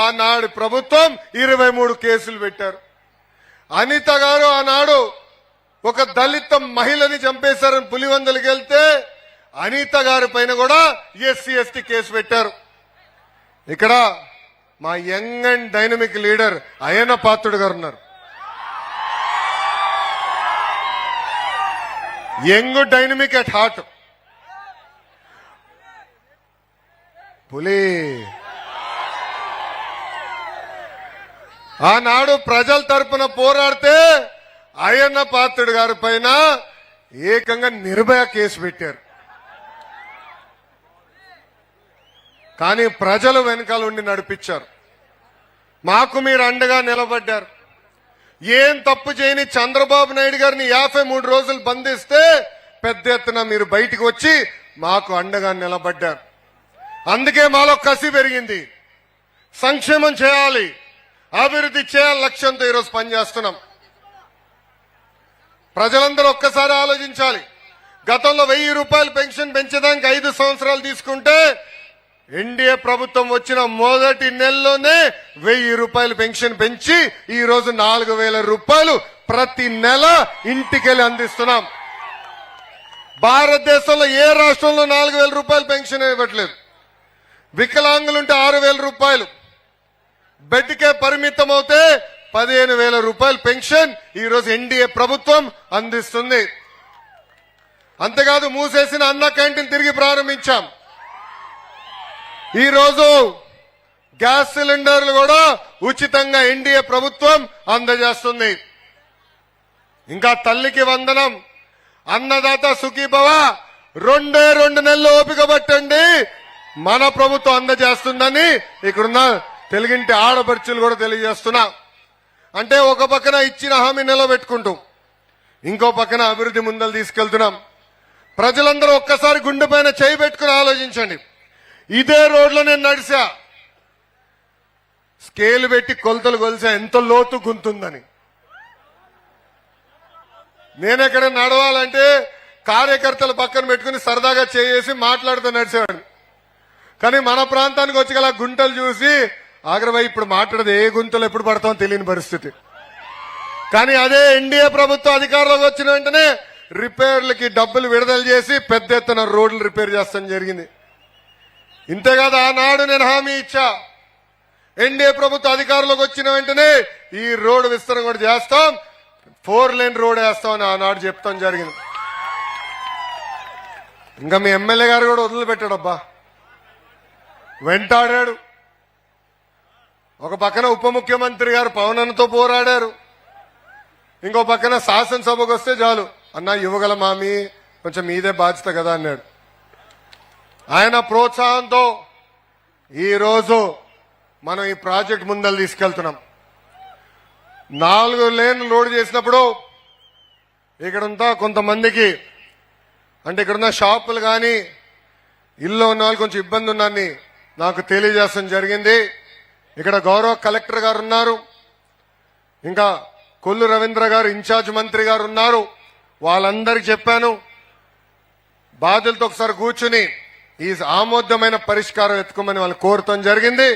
ఆనాడు ప్రభుత్వం 23 కేసులు పెట్టారు. అనిత గారు ఆనాడు ఒక దళిత మహిళని చంపేశారని పులివెందులకు వెళ్తే అనిత గారి పైన కూడా ఎస్సీ ఎస్టీ కేసు పెట్టారు. ఇక్కడ మా young and dynamic leader Ayyanna Patrudu గారు ఉన్నారు. Young dynamic at heart. పులి ఆనాడు ప్రజల తరపున పోరాడితే అయ్యన్న పాత్రుడు గారి పైన ఏకంగా నిర్భయ కేసు పెట్టారు. కానీ ప్రజలు వెనకాల ఉండి నడిపించారు. మాకు మీరు అండగా నిలబడ్డారు. ఏం తప్పు చేయని చంద్రబాబు నాయుడు గారిని 53 రోజులు బంధిస్తే పెద్ద ఎత్తున మీరు బయటికి వచ్చి మాకు అండగా నిలబడ్డారు. అందుకే మాలో కసి పెరిగింది. సంక్షేమం చేయాలి, అభివృద్ధి చేయాలి లక్ష్యంతో ఈరోజు పనిచేస్తున్నాం. ప్రజలందరూ ఒక్కసారి ఆలోచించాలి. గతంలో 1000 రూపాయలు పెన్షన్ పెంచడానికి 5 సంవత్సరాలు తీసుకుంటే ఎన్డీఏ ప్రభుత్వం వచ్చిన మొదటి నెలలోనే 1000 రూపాయలు పెన్షన్ పెంచి ఈ రోజు 4000 రూపాయలు ప్రతి నెల ఇంటికెళ్ళి అందిస్తున్నాం. భారతదేశంలో ఏ రాష్ట్రంలో 4000 రూపాయలు పెన్షన్ ఇవ్వట్లేదు. వికలాంగులుంటే 6000 రూపాయలు, బెడ్కే పరిమితం అవుతే 15,000 రూపాయలు పెన్షన్ ఈ రోజు ఎన్డీఏ ప్రభుత్వం అందిస్తుంది. అంతేకాదు మూసేసిన అన్న క్యాంటీన్ తిరిగి ప్రారంభించాం. ఈ రోజు గ్యాస్ సిలిండర్లు కూడా ఉచితంగా ఎన్డీఏ ప్రభుత్వం అందజేస్తుంది. ఇంకా తల్లికి వందనం, అన్నదాత సుఖీభవ 2 నెలలు ఓపిక పట్టండి, మన ప్రభుత్వం అందజేస్తుందని ఇక్కడున్న తెలుగింటి ఆడపడుచులు కూడా తెలియజేస్తున్నా. అంటే ఒక పక్కన ఇచ్చిన హామీ నిలబెట్టుకుంటూ ఇంకో పక్కన అభివృద్ధి ముందలు తీసుకెళ్తున్నాం. ప్రజలందరూ ఒక్కసారి గుండె పైన చేయి పెట్టుకుని ఆలోచించండి. ఇదే రోడ్లో నేను నడిచా, స్కేల్ పెట్టి కొలతలు కొలిసా ఎంత లోతు గుంతుందని. నేనెక్కడ నడవాలంటే కార్యకర్తలు పక్కన పెట్టుకుని సరదాగా చేసి మాట్లాడుతూ నడిచేవాడిని. కానీ మన ప్రాంతానికి వచ్చి గల గుంటలు చూసి ఆగ్రహం ఇప్పుడు మాట్లాడదు, ఏ గుంతలు ఎప్పుడు పడతామో తెలియని పరిస్థితి. కానీ అదే ఎన్డీఏ ప్రభుత్వం అధికారంలోకి వచ్చిన వెంటనే రిపేర్లకి డబ్బులు విడుదల చేసి పెద్ద ఎత్తున రోడ్లు రిపేర్ చేస్తాం జరిగింది. ఇంతేకాదు ఆనాడు నేను హామీ ఇచ్చా, ఎన్డీఏ ప్రభుత్వం అధికారంలోకి వచ్చిన వెంటనే ఈ రోడ్డు విస్తరణ కూడా చేస్తాం, 4 లేన్ రోడ్ వేస్తామని ఆనాడు చెప్తాం జరిగింది. ఇంకా మీ ఎమ్మెల్యే గారు కూడా వదిలిపెట్టాడబ్బా, వెంటాడాడు. ఒక పక్కన ఉప ముఖ్యమంత్రి గారు పవన్ అన్నతో పోరాడారు, ఇంకో పక్కన శాసనసభకు వస్తే చాలు అన్నా ఇవ్వగల మామి కొంచెం మీదే బాధ్యత కదా అన్నాడు. ఆయన ప్రోత్సాహంతో ఈరోజు మనం ఈ ప్రాజెక్ట్ ముందలు తీసుకెళ్తున్నాం. 4 లేన్లు లోడ్ చేసినప్పుడు ఇక్కడంతా కొంతమందికి అంటే ఇక్కడున్న షాపులు కానీ ఇల్లు ఉన్న వాళ్ళు కొంచెం ఇబ్బంది ఉన్నారని నాకు తెలియజేయడం జరిగింది. ఇక్కడ గౌరవ కలెక్టర్ గారు ఉన్నారు, ఇంకా కొల్లు రవీంద్ర గారు ఇన్ఛార్జ్ మంత్రి గారు ఉన్నారు. వాళ్ళందరికీ చెప్పాను, బాధ్యులతో ఒకసారి కూర్చుని ఈ ఆమోదమైన పరిష్కారం ఎత్తుకోమని వాళ్ళు కోరటం జరిగింది.